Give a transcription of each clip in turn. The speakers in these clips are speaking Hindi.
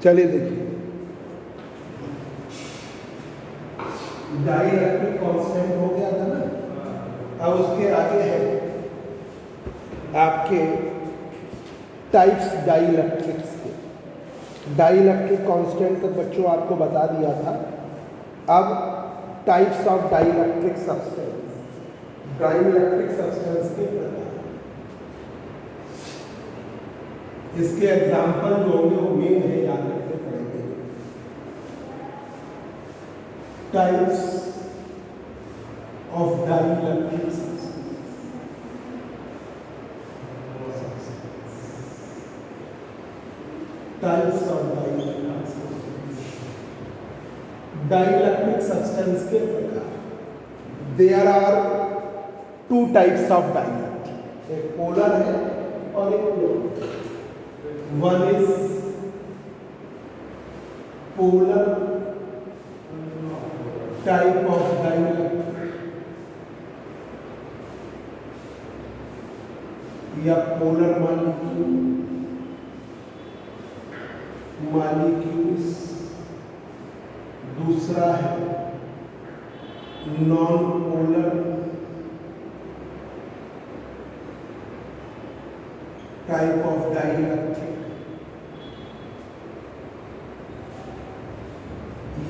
चलिए देखिए, डाइलेक्ट्रिक कांस्टेंट हो गया था ना। अब उसके आगे है आपके टाइप्स डाइलेक्ट्रिक्स के। डाइलेक्ट्रिक कांस्टेंट तक बच्चों आपको बता दिया था। अब types of dielectric substance, dielectric substance के प्रकार। इसके एग्जाम्पल जो होंगे वो मेन है, याद रखने पड़ेंगे। Types of dielectric substance, types of dielectric substance, dielectric substance के प्रकार। There are two types of dielectric, एक पोलर है और एक neutral. One is polar type of dielectric या polar molecules। दूसरा है non polar type of dielectric,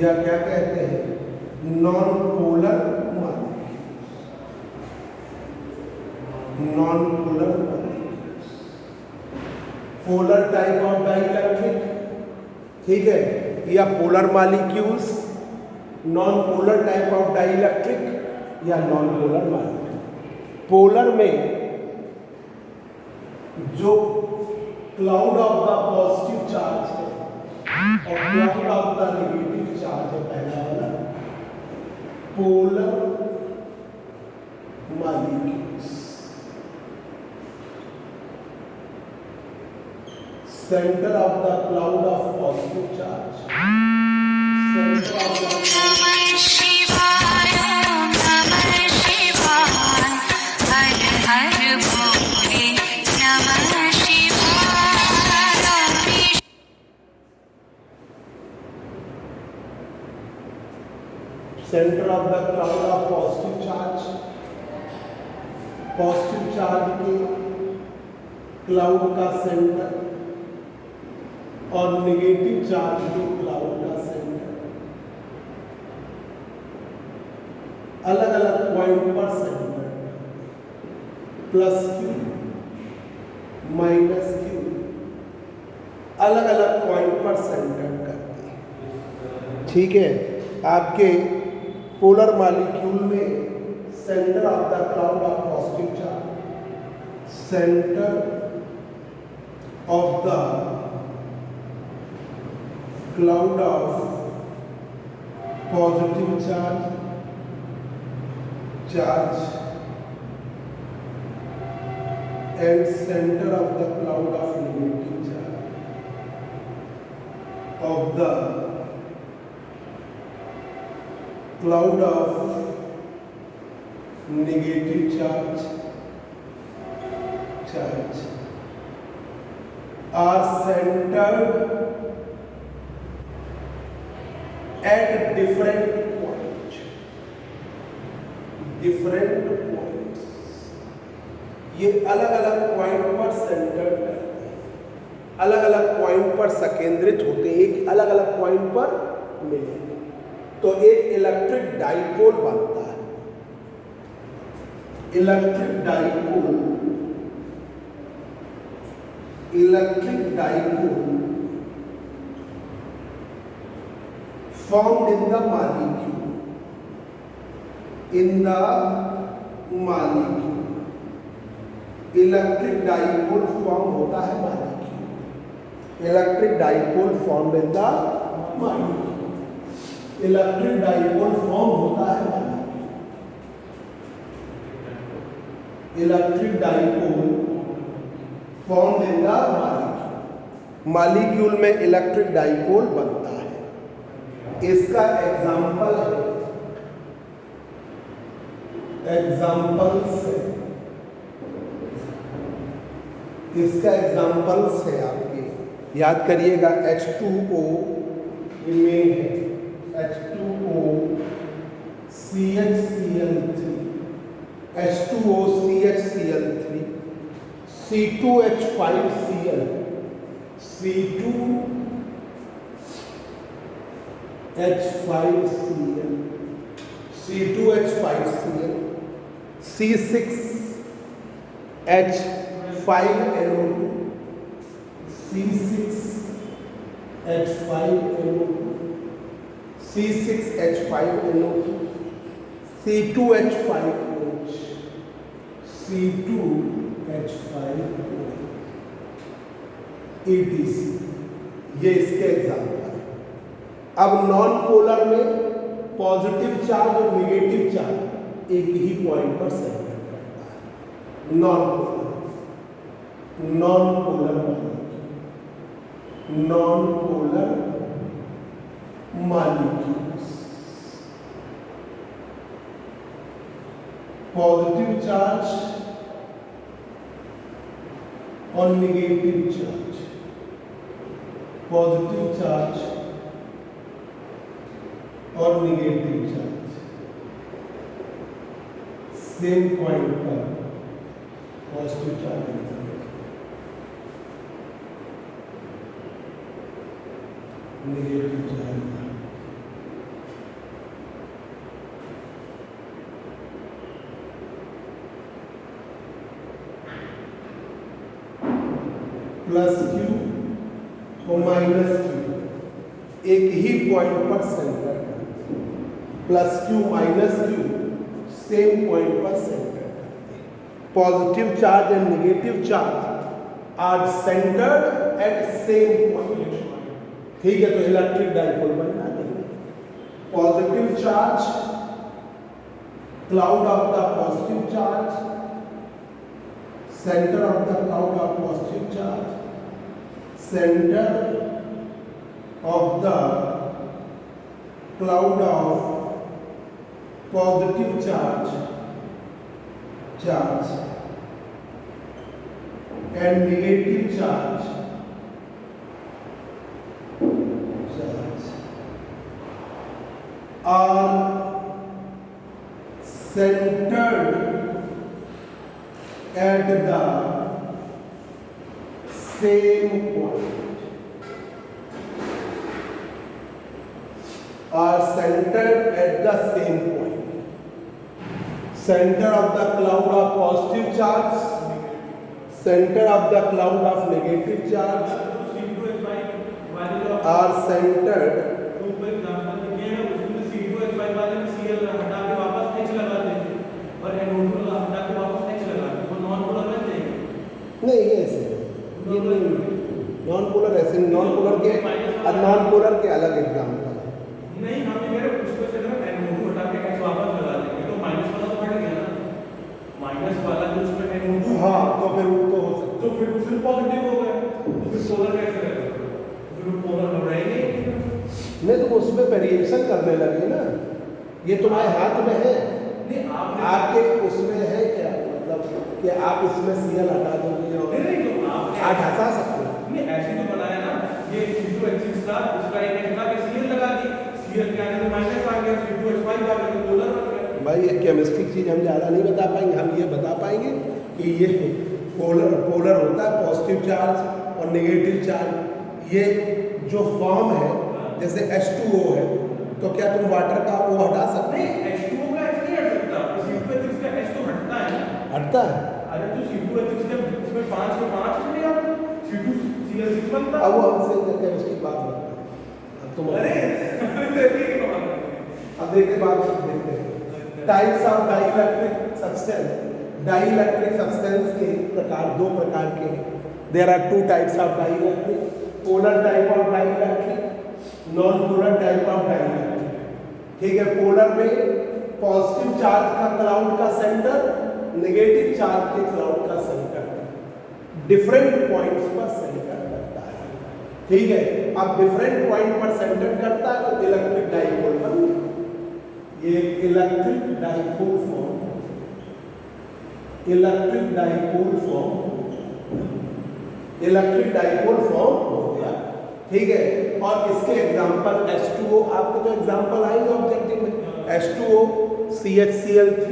या क्या कहते हैं, non polar molecules. Non polar molecules, polar type of dielectric, ठीक है, या polar molecules, non polar type of dielectric या नॉन पोलर मॉलिक्यूल। पोलर में जो cloud of the positive charge है और cloud of the negative charge है, पहला वाला polar molecules. Centre of the cloud of positive charge, centre of the centre of the cloud of positive charge, positive charge के क्लाउड का सेंटर और नेगेटिव चार्ज के क्लाउड का सेंटर अलग अलग पॉइंट पर centre, plus Q minus Q, अलग अलग पॉइंट पर सेंटर करते हैं। ठीक है, आपके पोलर मॉलिक्यूल में centre of the cloud of positive charge, centre of the cloud of positive charge and centre of the cloud of negative charge of the cloud of negative charge are centered at different points। ये अलग अलग पॉइंट पर सेंटर्ड करते हैं, अलग अलग पॉइंट पर संकेंद्रित होते हैं, एक अलग अलग पॉइंट पर मिलेंगे तो एक इलेक्ट्रिक डाइपोल बनता है। Electric dipole formed in the molecule, electric dipole form होता है molecule. Electric dipole form in the molecule, electric dipole form होता है molecule. Electric dipole form in the molecule, molecule में इलेक्ट्रिक डाइपोल बनता है। इसका एग्जाम्पल है, इसका एग्जाम्पल्स है आपके याद करिएगा H2O मेन है, H2O CHCl3, H2O CHCl3, C2H5Cl, C2H5Cl, C2H5Cl, C6H5NO2, C6H5NO2, C6H5NO2, C2H5OH, C2H5OH, ETC। ये इसके एग्जाम्पल है। अब नॉन पोलर में पॉजिटिव चार्ज और नेगेटिव चार्ज एक ही पॉइंट पर सेंटर करता है। Non polar molecules, positive charge और नेगेटिव चार्ज, पॉजिटिव चार्ज और नेगेटिव चार्ज सेम पॉइंट पर positive charge, negative charge, plus Q और माइनस क्यू एक ही पॉइंट पर centre, plus Q minus Q same point पर सेंटर करते हैं। Positive charge and negative charge are centred at same point. ठीक है, तो इलेक्ट्रिक डाइपोल बना देंगे। Positive charge, cloud of the positive charge, center of the cloud of positive charge, center of the cloud of positive charge and negative charge are centered at the same point, are centered at the same point. Center of the cloud of positive charge, center of the cloud of negative charge are centered। नहीं ये ऐसे, ये नहीं नॉन पोलर ऐसे, नॉन पोलर के और नॉन पोलर के अलग एग्जाम्पल है। नहीं हम ये कह रहे हैं उसमें से ना NO2 हटा के H वापस लगा देंगे तो माइनस वाला तो हट गया ना, माइनस वाला जो उसमें NO2, हाँ तो फिर वो तो हो सकता, तो फिर पॉजिटिव हो गया, तो फिर पोलर कैसे रहेगा, फिर पोलर हो रहेंगे नहीं तो उसमें वेरिएशन करने लगे ना। ये तुम्हारे हाथ में है, नहीं आपके उसमें है क्या, मतलब कि आप इसमें सीएल हटा दोगे और आप हटा सकते हो। नहीं ऐसे तो बनाया ना, ये C2H6 था, उसका एक हटा के सीएल लगा दी, सीएल के आने से माइनस आ गया, C2H5 आ गया तो पोलर बन गया। भाई ये केमिस्ट्री चीज हम ज़्यादा नहीं बता पाएंगे, हम ये बता पाएंगे कि ये पोलर होता है पॉजिटिव चार्ज और नेगेटिव चार्ज। ये जो फॉर्म है जैसे H2O है, तो क्या तुम वाटर का वो हटा सकते नहीं H2O का H नहीं हट सकता, C2H6 का H तो हटता है ना। हटता है। अरे तो C2H6 जब इसमें 5 के 5 नहीं आता, C2Cl6 बनता। अब वो हमसे केमिस्ट्री बात करते हैं, अब तुम अरे अब देखते बात देखते हैं। Types of dielectric substance, dielectric substance के प्रकार दो प्रकार के हैं। There are two types of dielectric, polar type of dielectric, non polar type of dielectric. ठीक है, पोलर में पॉजिटिव चार्ज का क्लाउड का सेंटर नेगेटिव चार्ज के क्लाउड का सेंटर डिफरेंट पॉइंट्स पर सेंटर करता है। ठीक है, अब डिफरेंट पॉइंट पर सेंटर करता है तो इलेक्ट्रिक डाइपोल बन गया। ये electric dipole form, electric dipole form electric dipole form हो गया। ठीक है, और इसके एग्जांपल H2O, आपको तो एग्जांपल आएंगे ऑब्जेक्टिव में, H2O, CHCl3,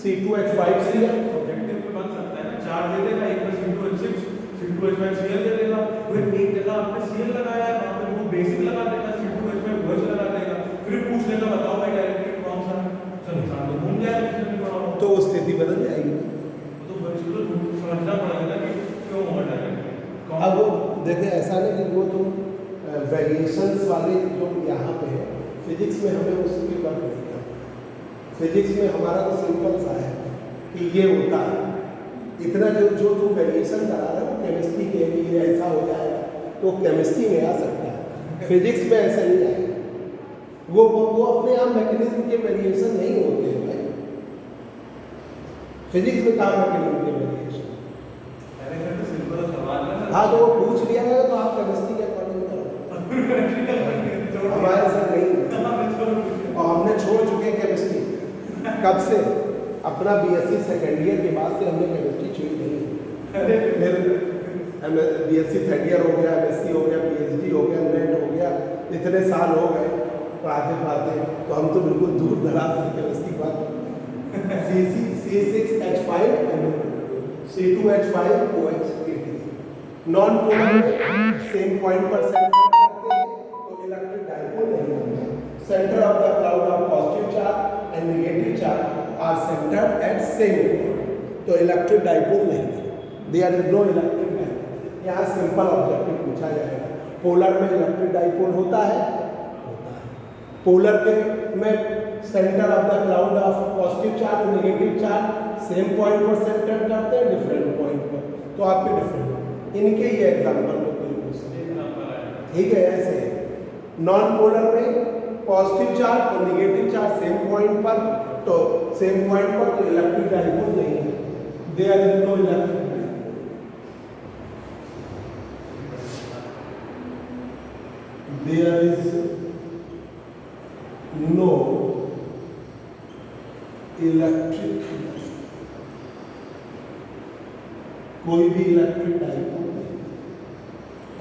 C2H5Cl। ऑब्जेक्टिव में बन सकता है ना, चार दे देगा, एक में C2H6 C2H5Cl दे देगा, फिर एक जगह आपने Cl लगाया है, वहाँ पे वो बेसिक लगा देगा, C2H5OH लगा देगा, फिर पूछ लेगा बताओ भाई डायरेक्टिव कौन सा है, चलो इंसान तो घूम जाएगा, तो स्थिति बदल जाएगी। तो बच्चों को समझना पड़ेगा ना कि क्यों हुआ डायरेक्टिव। अब देखिए ऐसा नहीं कि वो तुम वेरिएशंस वाले जो यहाँ पे है, फिजिक्स में हमें उसकी बात नहीं करना। फिजिक्स में हमारा तो सिंपल सा है कि ये होता है, इतना जो जो तुम वेरिएशन करा रहे हो केमिस्ट्री के लिए ये ऐसा हो जाएगा, तो केमिस्ट्री में आ सकता है, फिजिक्स में ऐसा नहीं आएगा। वो अपने आप मैकेनिज्म के वेरिएशन नहीं होते हैं भाई, फिजिक्स में कहाँ मैकेनिज्म के वेरिएशन। हाँ, तो वो पूछ लिया है तो आप केमिस्ट्री के अकॉर्डिंग करो, हमारे साथ नहीं। और हमने छोड़ चुके हैं केमिस्ट्री कब से, अपना बीएससी सेकेंड ईयर के बाद से हमने केमिस्ट्री छोड़ी नहीं। बीएससी थर्ड ईयर हो गया, एमएससी हो गया, पीएचडी हो गया, नेट हो गया, इतने साल हो गए पढ़ाते पढ़ाते, तो हम तो बिल्कुल दूर दराज से केमिस्ट्री की बात। C6H5 C2H5OH non polar same point पर सेंटर करते हैं तो इलेक्ट्रिक डाइपोल नहीं होता। Centre of the cloud of positive charge and negative charge are centred at same point, तो इलेक्ट्रिक डाइपोल नहीं है, there is no electric dipole. यहाँ सिंपल ऑब्जेक्टिव पूछा जाएगा, पोलर में इलेक्ट्रिक डाइपोल होता है, पोलर के में centre of the cloud of positive charge और नेगेटिव चार्ज सेम पॉइंट पर सेंटर करते हैं, डिफरेंट पॉइंट पर, तो आपके डिफरेंट इनके ये एग्जांपल ठीक है। ऐसे नॉन पोलर में पॉजिटिव चार्ज और नेगेटिव चार्ज सेम पॉइंट पर, तो सेम पॉइंट पर तो इलेक्ट्रिक डाइपोल नहीं है, there is no electric dipole, there is no electric, कोई भी इलेक्ट्रिक डाइपोल नहीं,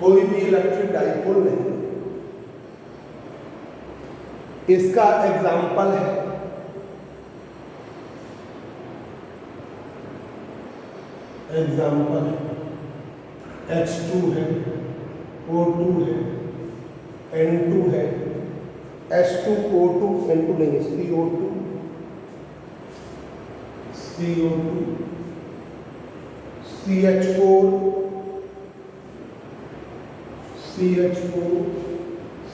कोई भी इलेक्ट्रिक डाइपोल नहीं। इसका एग्जाम्पल है H2 है, O2 है, N2 है, H2O2 N2 नहीं, CO2 CH4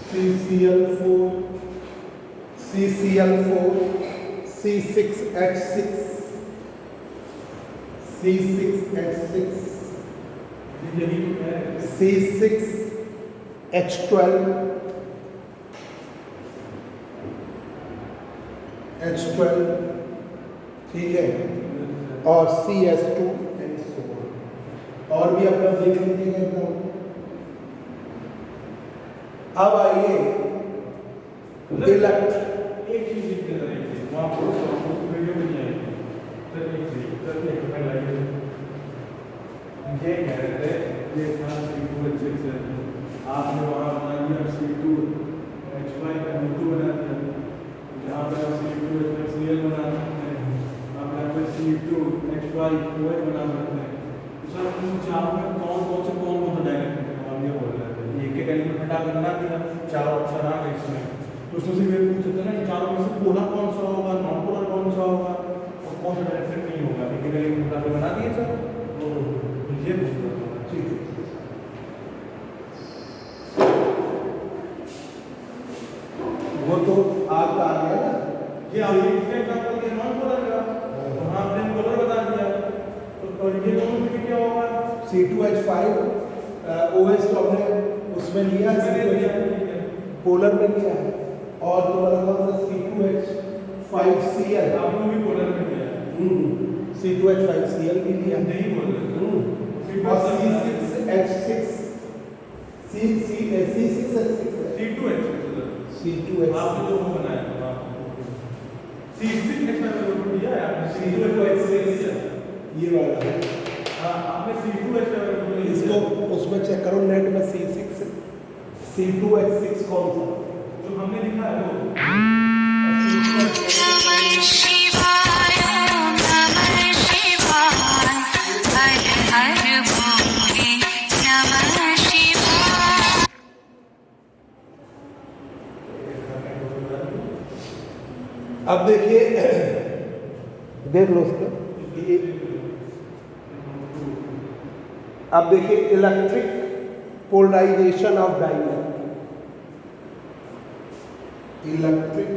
CCl4 C6H6 C6H12 ठीक है, और CS2 और भी अपना देख लीजिएगा एकदम। अब आइए एक चीज लिख के करेंगे, वहाँ पर वीडियो में नहीं आएगी, ये कह रहे थे ये था C2H6 है, आपने वहाँ बना दिया C2H5O2 बना दिया, यहाँ पे C2H5Cl बना सकते हैं, आप यहाँ पे C2H5OH बना सकते हैं। सर उन चारों में कौन सा डायरेक्ट हम ये बोल रहे थे, एक एक एलिमेंट हटा कर बना दिया, चारों ऑप्शन आ गए इसमें, तो उसमें से ये पूछ सकते हैं ना कि चारों में से पोलर कौन सा होगा, नॉन पोलर कौन सा होगा और कौन सा डायरेक्ट नहीं होगा, एक एक एलिमेंट हटा कर बना दिए सर, तो ये पूछ रहा था। ठीक है, वो तो आपका आ गया ना, ये आपने इसका एग्जांपल दिया नॉन पोलर का, तो हाँ आपने पोलर बता दिया, तो ये दोनों में क्या होगा, C2H5OH तो हमने उसमें लिया है, पोलर में लिया है, और तुम्हारा कौन सा C2H5Cl आपने भी पोलर में लिया है, C2H5Cl भी लिया नहीं बोल रहे, और C6H6 C2H6 आपने जो बनाया C6H6 दिया है आपने, C2H6 ये वाला है, आपने C2H7 इसको उसमें चेक करो नेट में C6 C2H6 कौन सा जो हमने लिखा है वो शिवाय ओम नमः शिवाय हर हर भोले नमः शिवाय। अब देखिए देख लो उसको अब देखिए electric polarisation of dielectric electric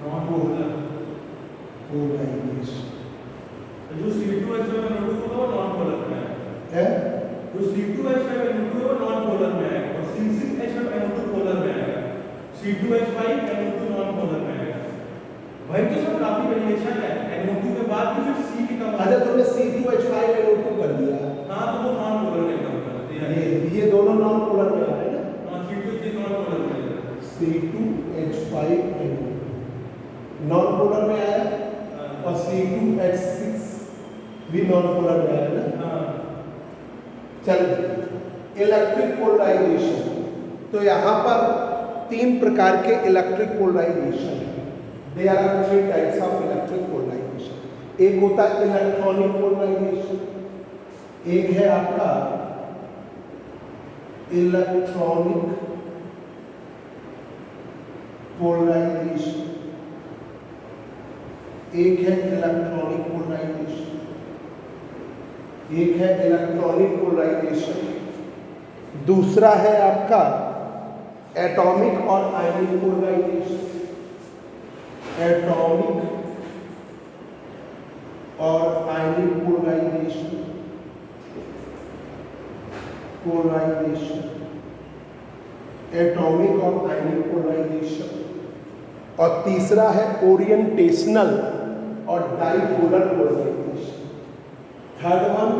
non polar polarisation जो C2H7 NO2 होगा वो नॉन-पोलर में है है जो C2H5 NO2 है वो नॉन-पोलर में है और C6H5 NO2 पोलर में है C2H5 NO2 नॉन-पोलर में है भाई तो सब काफी वेरिएशन है NO2 के बाद भी फिर C की कम अच्छा तुमने C2H5 NO2 कर दिया हाँ तो वो नॉन-पोलर में कम करते हैं ये दोनों नॉन पोलर में आ रहे हैं ना हाँ C2H नॉन-पोलर में है C2H5 NO2 नॉन पोलर में आया और C2H6 भी नॉन पोलर में आया ना हाँ चलिए इलेक्ट्रिक पोलराइजेशन तो यहाँ पर 3 प्रकार के इलेक्ट्रिक पोलराइजेशन है there are 3 types of electric polarisation एक होता है इलेक्ट्रॉनिक पोलराइजेशन एक है आपका इलेक्ट्रॉनिक पोलराइजेशन एक है इलेक्ट्रॉनिक पोलराइजेशन एक है इलेक्ट्रॉनिक पोलराइजेशन दूसरा है आपका एटॉमिक और आयनिक पोलराइजेशन एटॉमिक और आयनिक पोलराइजेशन एटॉमिक और आयनिक पोलराइजेशन और तीसरा है ओरिएंटेशनल और dipolar polarisation third one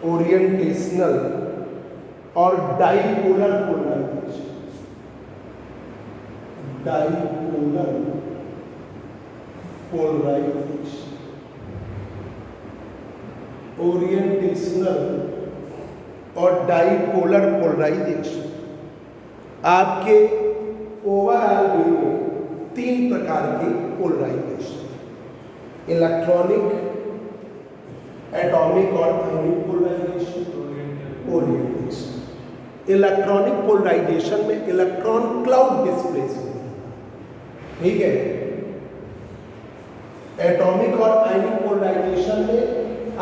orientational और डाइपोलर पोलराइजेशन ओरिएंटेशनल और डाइपोलर पोलराइजेशन आपके ओवरऑल व्यू में 3 प्रकार की पोलराइजेशन इलेक्ट्रॉनिक एटॉमिक और आयनिक पोलराइजेशन ओरिएंटेशन इलेक्ट्रॉनिक पोलराइजेशन में इलेक्ट्रॉन क्लाउड डिस्प्लेस होता है ठीक है एटॉमिक और आयनिक पोलराइजेशन में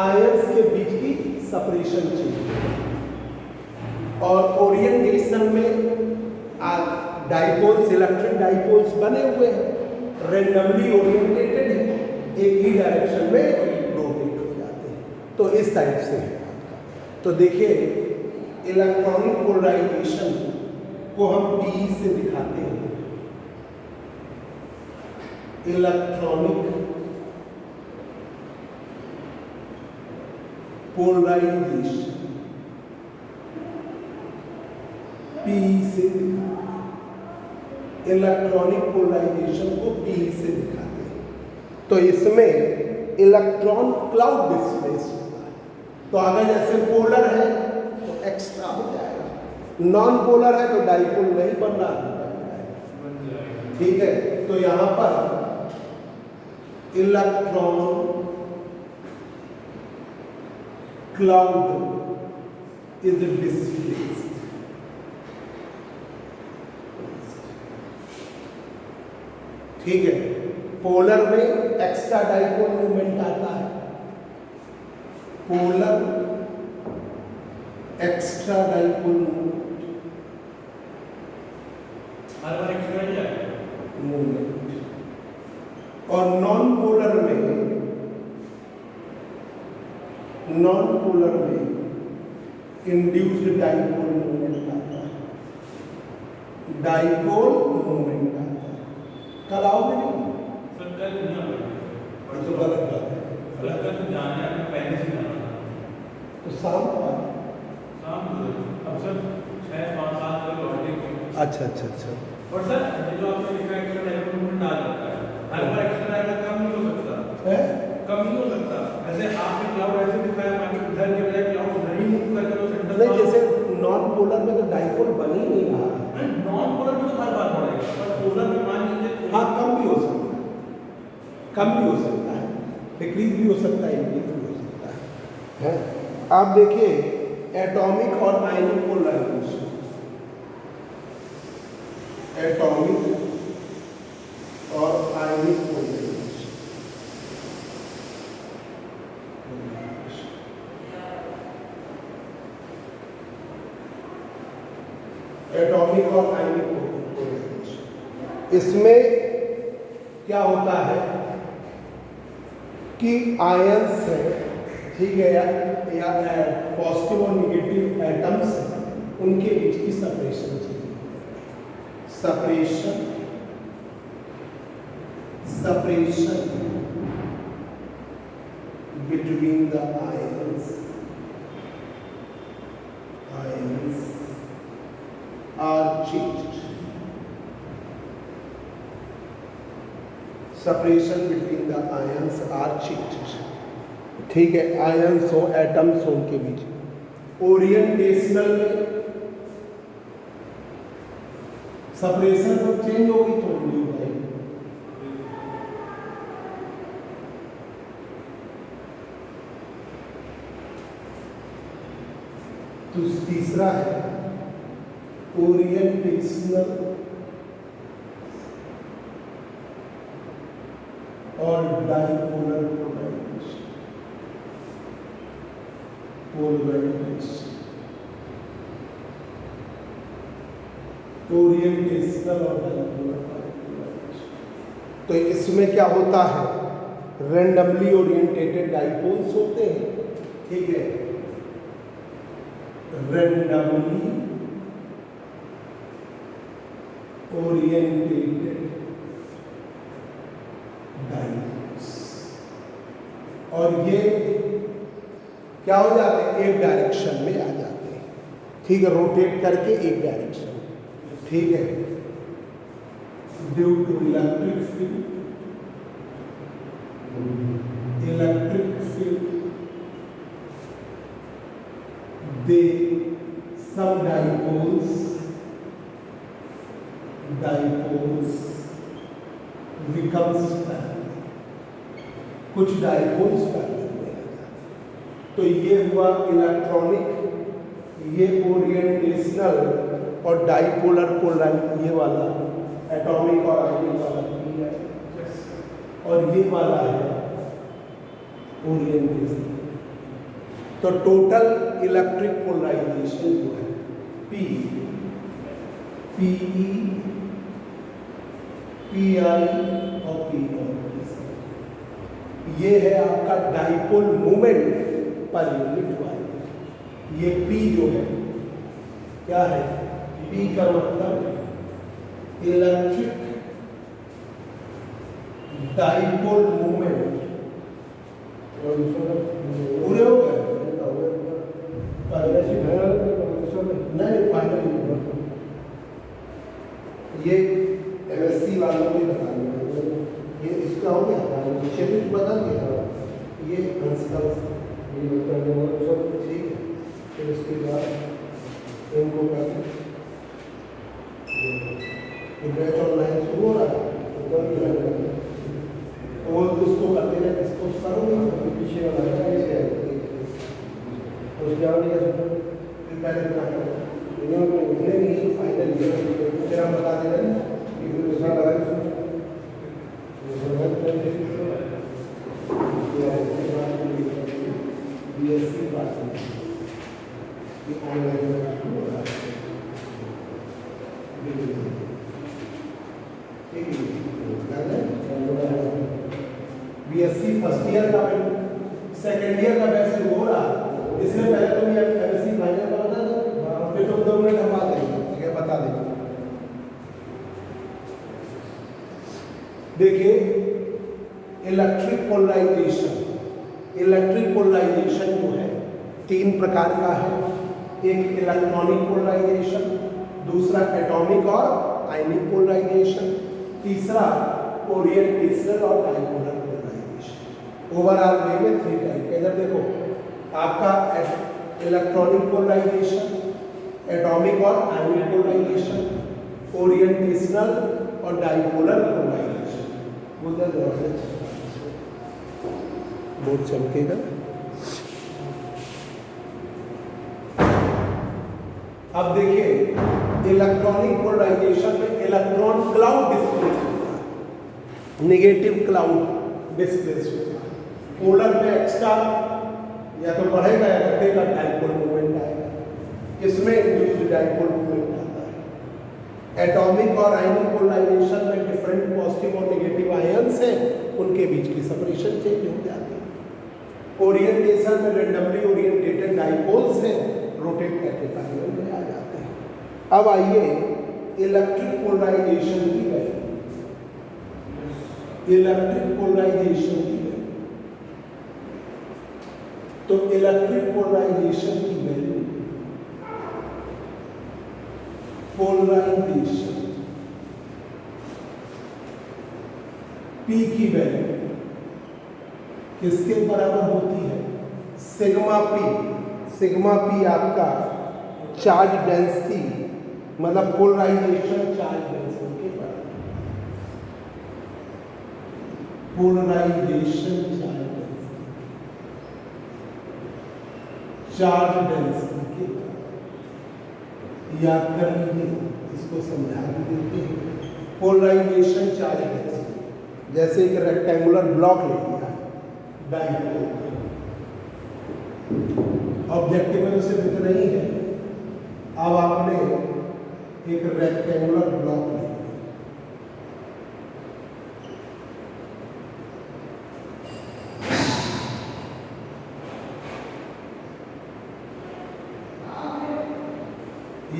आयंस के बीच की सेपरेशन चाहिए और ओरिएंटेशन में डाइपोल्स इलेक्ट्रिक डाइपोल्स बने हुए हैं रेंडमली ओरिएंटेटेड है एक ही डायरेक्शन में रोटेट हो जाते हैं तो इस टाइप से है आपका तो देखिए इलेक्ट्रॉनिक पोलराइजेशन को हम P से दिखाते हैं इलेक्ट्रॉनिक पोलराइजेशन P से दिखाते हैं इलेक्ट्रॉनिक पोलराइजेशन को P से दिखाते हैं तो इसमें इलेक्ट्रॉन क्लाउड डिस्प्लेस होता है तो अगर जैसे पोलर है तो एक्स्ट्रा हो जाएगा नॉन पोलर है तो डाइपोल नहीं बन रहा ठीक है तो यहां पर इलेक्ट्रॉन क्लाउड इज डिस्प्लेस्ड ठीक है पोलर में एक्स्ट्रा डाइपोल मूवमेंट आता है पोलर एक्स्ट्रा डाइपोल मूवमेंट और नॉन पोलर में इंड्यूस्ड डाइपोल मूवमेंट आता है डाइपोल मूवमेंट आता है कल आओगे नहीं तो गलत बात है तो शाम को काम अब सर 6-5 साल तक लॉजिक है। अच्छा अच्छा अच्छा। और सर ये जो आपने लिखा है एक्स्ट्रा डायमेंशन मूवमेंट आ जाता है, हर बार एक्स्ट्रा डायमेंशन कम नहीं हो सकता है कम नहीं हो सकता। ऐसे आपने क्लाउड ऐसे दिखाया बाकी इधर के बजाय क्लाउड इधर ही मूव करके तो सेंटर नहीं, जैसे नॉन पोलर में तो डाइपोल बन ही नहीं रहा। नॉन पोलर में तो हर बार बढ़ेगा, पर पोलर में मान लीजिए हाँ, कम भी हो सकता है, कम भी हो सकता है, डिक्रीज भी हो सकता है, इंक्रीज भी हो सकता है। आप देखिए एटॉमिक और आयनिक पोलराइजेशन, एटॉमिक और आयनिक पोलराइजेशन, एटॉमिक और आयनिक पोलराइजेशन, इसमें क्या होता है कि आयंस है, ठीक है, या पॉजिटिव और निगेटिव एटम्स उनके बीच की सेपरेशन चाहिए। Separation between the ions are changed. Separation between the ions are changed, ठीक है, आयंस हो एटम्स हो उनके बीच। ओरिएंटेशनल में सेपरेशन जब चेंज होगी तो नहीं हो पाएगी। तो तीसरा है ओरिएंटेशनल और डाइपोलर पोलराइजेशन, ओरिएंटेशनल और डाइपोलर पोलराइजेशन। तो इसमें क्या होता है, रैंडमली ओरिएंटेटेड डाइपोल्स होते हैं, ठीक है, रैंडमली ओरिएंटेटेड डाइपोल्स, और ये क्या हो जाते हैं, एक डायरेक्शन में आ जाते हैं, ठीक है, रोटेट करके एक डायरेक्शन, ठीक है, due to electric field they some dipoles becomes parallel, कुछ डाइपोल्स पैरेलल में आ जाते। तो ये हुआ इलेक्ट्रॉनिक, ये ओरिएंटेशनल और डाइपोलर पोलराइज, ये वाला एटॉमिक और आयनिक वाला है, और ये वाला है ओरिएंटेशनल। तो टोटल इलेक्ट्रिक पोलराइजेशन जो है पी ई पी आई और पी ओ, ये है आपका dipole moment per unit Y. ये पी जो है क्या है, पी का मतलब इलेक्ट्रिक डाइपोल मोमेंट, पूरे हो गए नहीं फाइनल, ये एमएससी वालों को बता दिया, ये इसका हो गया, शेड्यूल बता दिया, ये प्रिंसिपल ठीक है। फिर उसके बाद इनको करते बैच ऑनलाइन शुरू हो रहा है, वो उसको करते रहे, इसको करोगे पीछे वाला उसके बाद पहले नहीं फाइनल फिर हम बता दे रहे हैं बीएससी बात ऑनलाइन बीएससी फर्स्ट ईयर का सेकेंड ईयर का बैच शुरू हो रहा, इसलिए पहले तो ये एमएससी फाइनल का बता दो, फिर तुम 2 मिनट हम बात करेंगे, ठीक है, बता देंगे। देखिए इलेक्ट्रिक पोलराइजेशन जो है 3 प्रकार का है, एक इलेक्ट्रॉनिक पोलराइजेशन, दूसरा एटॉमिक और आयनिक पोलराइजेशन, तीसरा ओरिएंटेशनल और डाइपोलर पोलराइजेशन। ओवरऑल वे में 3 टाइप। इधर देखो आपका इलेक्ट्रॉनिक पोलराइजेशन, एटॉमिक और आयनिक पोलराइजेशन, ओरिएंटेशनल और डाइपोलर पोलराइजेशन। उधर बोर्ड चमकेगा। अब देखिए इलेक्ट्रॉनिक पोलराइजेशन में इलेक्ट्रॉन क्लाउड डिस्प्लेस होता है, नेगेटिव क्लाउड डिस्प्लेस होता है। पोलर में एक्स्ट्रा या तो बढ़ेगा या घटेगा, डाइपोल मूवमेंट आएगा, इसमें इंड्यूस्ड डाइपोल मूवमेंट आता है। एटॉमिक और आयनिक पोलराइजेशन में डिफरेंट पॉजिटिव और नेगेटिव आयंस हैं, उनके बीच की सेपरेशन चेंज हो जाती है। ओरिएंटेशन में रेंडमली ओरिएंटेटेड डाइपोल्स हैं, रोटेट करके पैरेलल में आ जाते हैं। अब आइए इलेक्ट्रिक पोलराइजेशन की वैल्यू, इलेक्ट्रिक पोलराइजेशन की वैल्यू। तो इलेक्ट्रिक पोलराइजेशन की वैल्यू, पोलराइजेशन P की वैल्यू किसके बराबर होती है? Sigma P। सिग्मा P आपका चार्ज डेंसिटी, मतलब पोलराइजेशन चार्ज डेंसिटी के बराबर। Polarisation charge density, charge density के बराबर। याद कर लीजिए, इसको समझा भी देते हैं। पोलराइजेशन चार्ज डेंसिटी, जैसे एक रेक्टेंगुलर ब्लॉक ले लिया, डाइपोल, ऑब्जेक्टिव में तो सिर्फ इतना ही है। अब आपने एक रेक्टेंगुलर ब्लॉक लिया,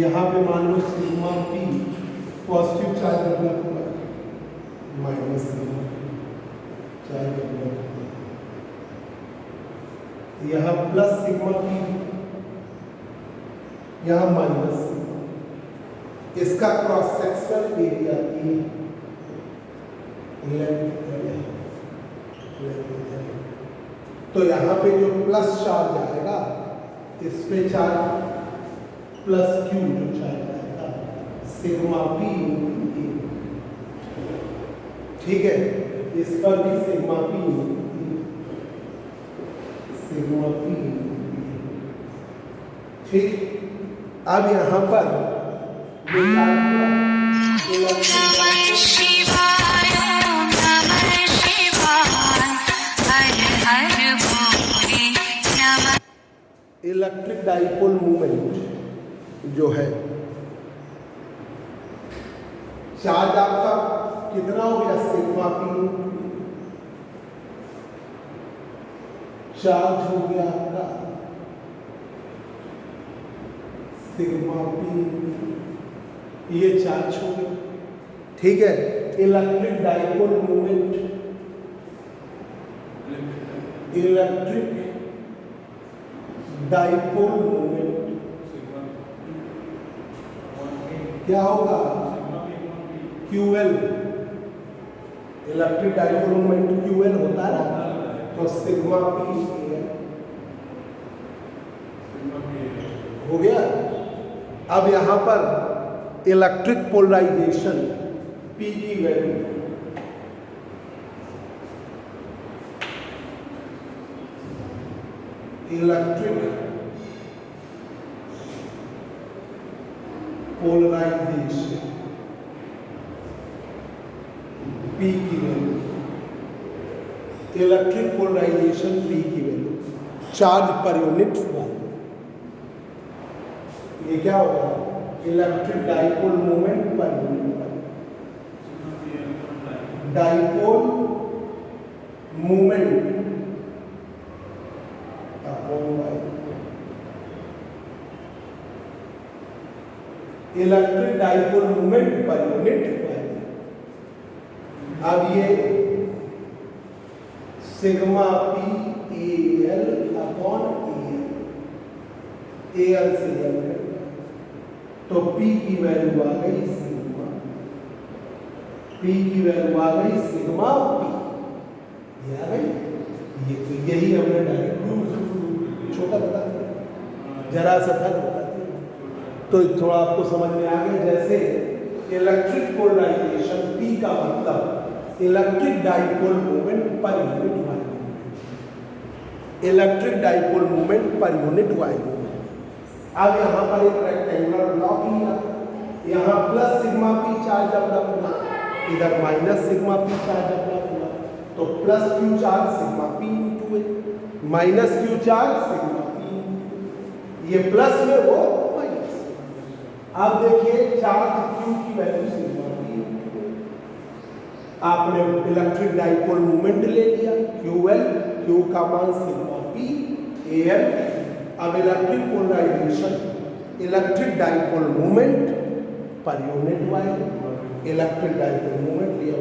यहाँ पे मान लो sigma P positive charge develop हुआ, माइनस सिग्मा चार्ज डेवलप हुआ, यहाँ प्लस सिग्मा P, यहाँ माइनस सिग्मा। इसका क्रॉस सेक्शनल एरिया की तो यहाँ पे जो प्लस चार्ज आएगा, इस पे चार्ज प्लस क्यू जो चार्ज आएगा, सिग्मा P, ठीक है। इस पर भी सिग्मा P, सिग्मा P, ठीक। अब यहाँ पर नमः शिवाय, नमः शिवाय, हर हर भोले नमः। इलेक्ट्रिक डाइपोल मूवमेंट जो है, चार्ज आपका कितना हो गया? सिग्मा P, चार्ज हो गया आपका सिग्मा P, ये चार्ज हो गया, ठीक है। Electric dipole movement, electric dipole movement क्या होगा? QL, electric dipole movement QL होता है ना, तो सिग्मा P हो गया। अब यहां पर इलेक्ट्रिक पोलराइजेशन P की वैल्यू, इलेक्ट्रिक पोलराइजेशन P की वैल्यू, इलेक्ट्रिक पोलराइजेशन P की value, charge per unit volume. ये क्या होगा? Electric dipole movement per unit volume, dipole movement upon electric dipole movement per unit volume. अब ये sigma P AL upon AL, L से एल कट गया, तो पी की वैल्यू आ गई सिग्मा, पी की वैल्यू आ गई सिग्मा पी, ये आ गई। ये तो यही हमने डायरेक्ट छोटा बता दिया, जरा सा था बता दिया, तो थोड़ा आपको समझ में आ गया। जैसे इलेक्ट्रिक पोलराइजेशन पी का मतलब electric dipole moment per unit Y moment, electric dipole moment per unit Y moment. अब यहाँ पर एक रेक्टेंगुलर ब्लॉक लिया, यहाँ plus sigma P charge develop हुआ, इधर minus sigma P charge develop हुआ, तो plus Q charge sigma P into A, minus Q charge sigma P, ये प्लस में वो माइनस। अब देखिए चार्ज क्यू की वैल्यू सिग्मा पी, आपने इलेक्ट्रिक डाइपोल मोमेंट ले लिया क्यूएल, क्यू का मान सिग्मा पी एल। अब electric polarisation electric dipole moment per unit Y, electric dipole moment लिया।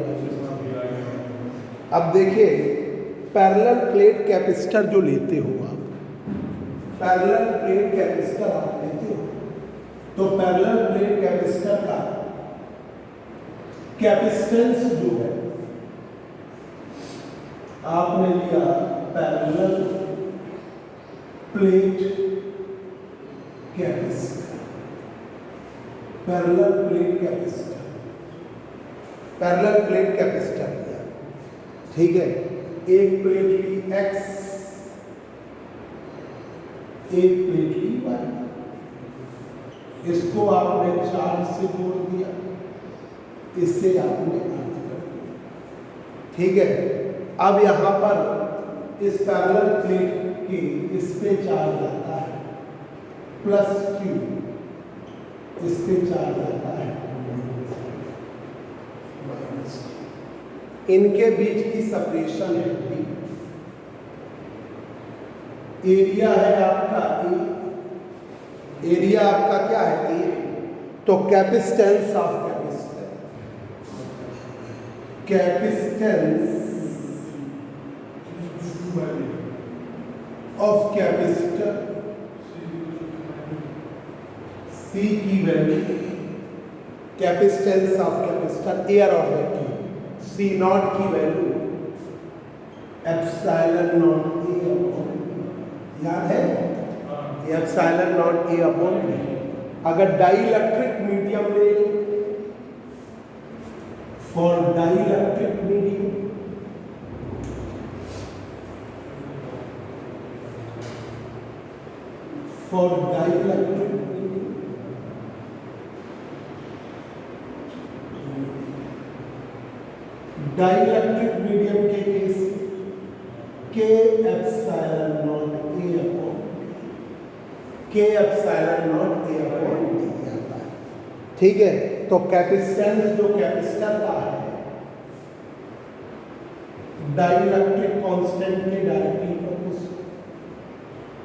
अब देखिए पैरेलल प्लेट कैपेसिटर जो लेते हो आप, पैरेलल प्लेट कैपेसिटर आप लेते हो, तो पैरेलल प्लेट कैपेसिटर का कैपेसिटेंस जो है आपने लिया parallel plate capacitor, parallel plate capacitor, parallel plate capacitor लिया, ठीक है। एक प्लेट ली एक्स, एक प्लेट ली वाई, इसको आपने चार्ज से जोड़ दिया, इससे आपने अर्थ कर दिया, ठीक है। अब यहां पर इस पैरेलल प्लेट की इस पे चार्ज आता है प्लस क्यू, इस पे चार्ज आता है माइनस क्यू, इनके बीच की सेपरेशन है बी, एरिया है आपका ए, एरिया आपका क्या है ए, तो capacitance of capacitor, capacitance of capacitor C की value, capacitance of capacitor air और वैक्यूम, सी नॉट की value epsilon naught A upon, याद है epsilon naught A upon B. अगर डाइइलेक्ट्रिक मीडियम ले, for dielectric medium for dielectric medium, dielectric medium के case K epsilon naught A upon, K epsilon naught A upon D आता है, ठीक है। तो कैपेसिटेंस जो कैपेसिटर का है डाइइलेक्ट्रिक कांस्टेंट के डायरेक्टली प्रोपोर्शनल,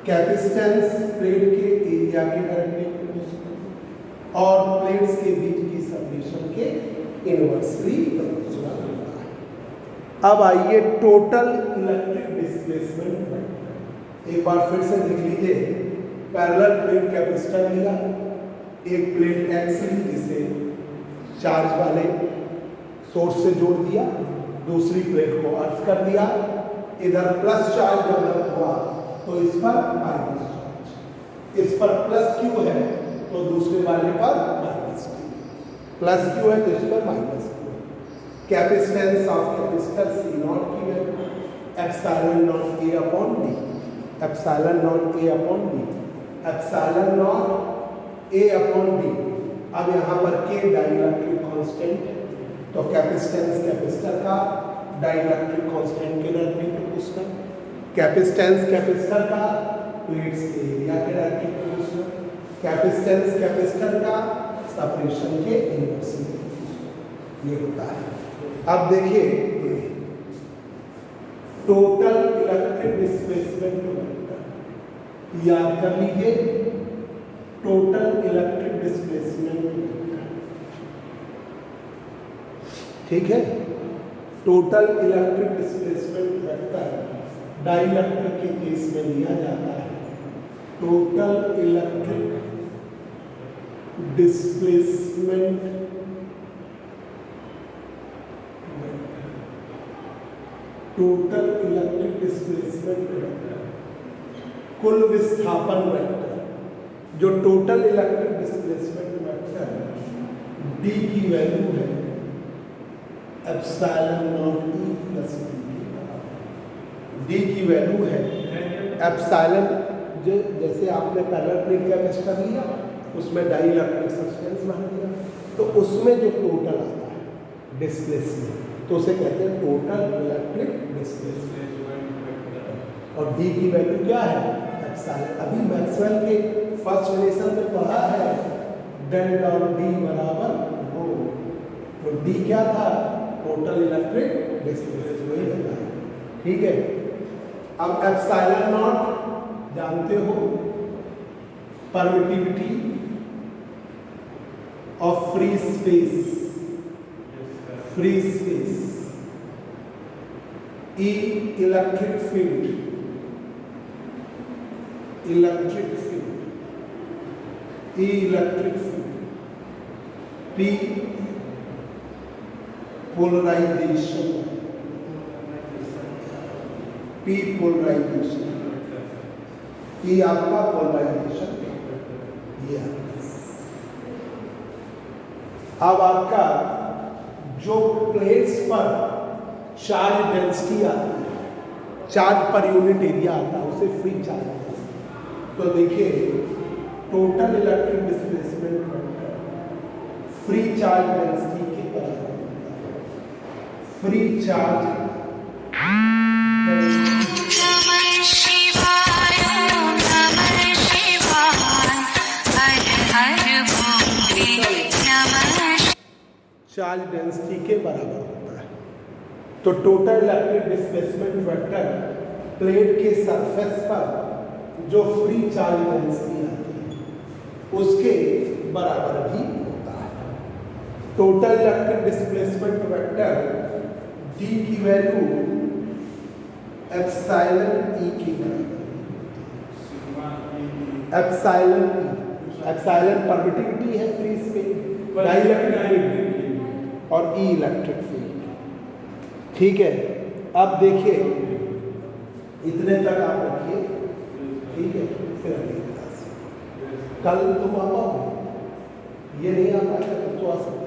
कैपेसिटेंस प्लेट के एरिया के डायरेक्टली प्रोपोर्शनल और प्लेट्स के बीच की सेपरेशन के इनवर्सली प्रोपोर्शनल होता है। अब आइए टोटल इलेक्ट्रिक डिस्प्लेसमेंट, एक बार फिर से लिख लीजिए। पैरेलल प्लेट कैपेसिटर लिया, एक प्लेट एक्स ली जिसे चार्ज वाले सोर्स से जोड़ दिया, दूसरी प्लेट को अर्थ कर दिया, इधर प्लस चार्ज डेवलप हुआ तो इस पर माइनस चार्ज, इस पर प्लस क्यू है तो दूसरे वाले पर माइनस क्यू, प्लस क्यू है तो इस पर minus Q. Capacitance of capacitor C naught की value epsilon naught A upon D, epsilon naught A upon D, epsilon naught A upon D. अब यहाँ पर के डाइइलेक्ट्रिक कांस्टेंट है, तो कैपेसिटेंस कैपेसिटर का डाइइलेक्ट्रिक कांस्टेंट के डायरेक्टली प्रोपोर्शनल, कैपेसिटेंस कैपेसिटर का प्लेट्स के एरिया के डायरेक्टली प्रोपोर्शनल, कैपेसिटेंस कैपेसिटर का सेपरेशन के इनवर्सली प्रोपोर्शनल, ये होता है। अब देखिए टोटल इलेक्ट्रिक डिस्प्लेसमेंट वेक्टर, याद कर लीजिए टोटल इलेक्ट्रिक डिस्प्लेसमेंट वेक्टर, ठीक है। Total electric displacement vector dielectric के केस में लिया जाता है total electric displacement total electric displacement vector, कुल विस्थापन वेक्टर, जो total electric displacement vector D की वैल्यू है epsilon not E plus D की वैल्यू है एप्सिलॉन, जैसे आपने पैरेलल प्लेट का टेस्ट कर लिया, उसमें डाई इलेक्ट्रिक सब्सटेंस बना दिया, तो उसमें जो टोटल आता है डिस्प्लेसमेंट, तो उसे कहते हैं टोटल इलेक्ट्रिक डिस्प्लेसमेंट। और डी की वैल्यू क्या है एप्सिलॉन। अभी मैक्सवेल के फर्स्ट रिलेशन में पढ़ा है डेल डॉट डी बराबर रो, तो डी क्या था टोटल इलेक्ट्रिक डिस्प्लेसमेंट, ठीक है। अब एप्सिलॉन नॉट जानते हो permittivity of free space, free space, E electric field, electric field, E electric field, P polarization, P polarization, E आपका पोलराइजेशन, ये अब आपका जो प्लेट्स पर चार्ज डेंसिटी आती है, चार्ज पर यूनिट एरिया आता है, उसे फ्री चार्ज। तो देखिए total electric displacement vector free charge density के बराबर होता है, फ्री चार्ज चार्ज डेंसिटी के बराबर होता है। तो total electric displacement vector plate के सरफेस पर जो फ्री चार्ज डेंसिटी आती है उसके बराबर भी होता है। Total electric displacement vector D की वैल्यू एप्सिलॉन ई की बराबर, एप्सिलॉन ई, एप्सिलॉन परमिटिविटी है फ्री स्पेस, डाइलेक्ट्रिक और ई इलेक्ट्रिक फील्ड, ठीक है। अब देखिए इतने तक आप रखिए, ठीक है। फिर अगली क्लास कल तुम आ पाओ, ये नहीं आ पाएगा तो आ सकते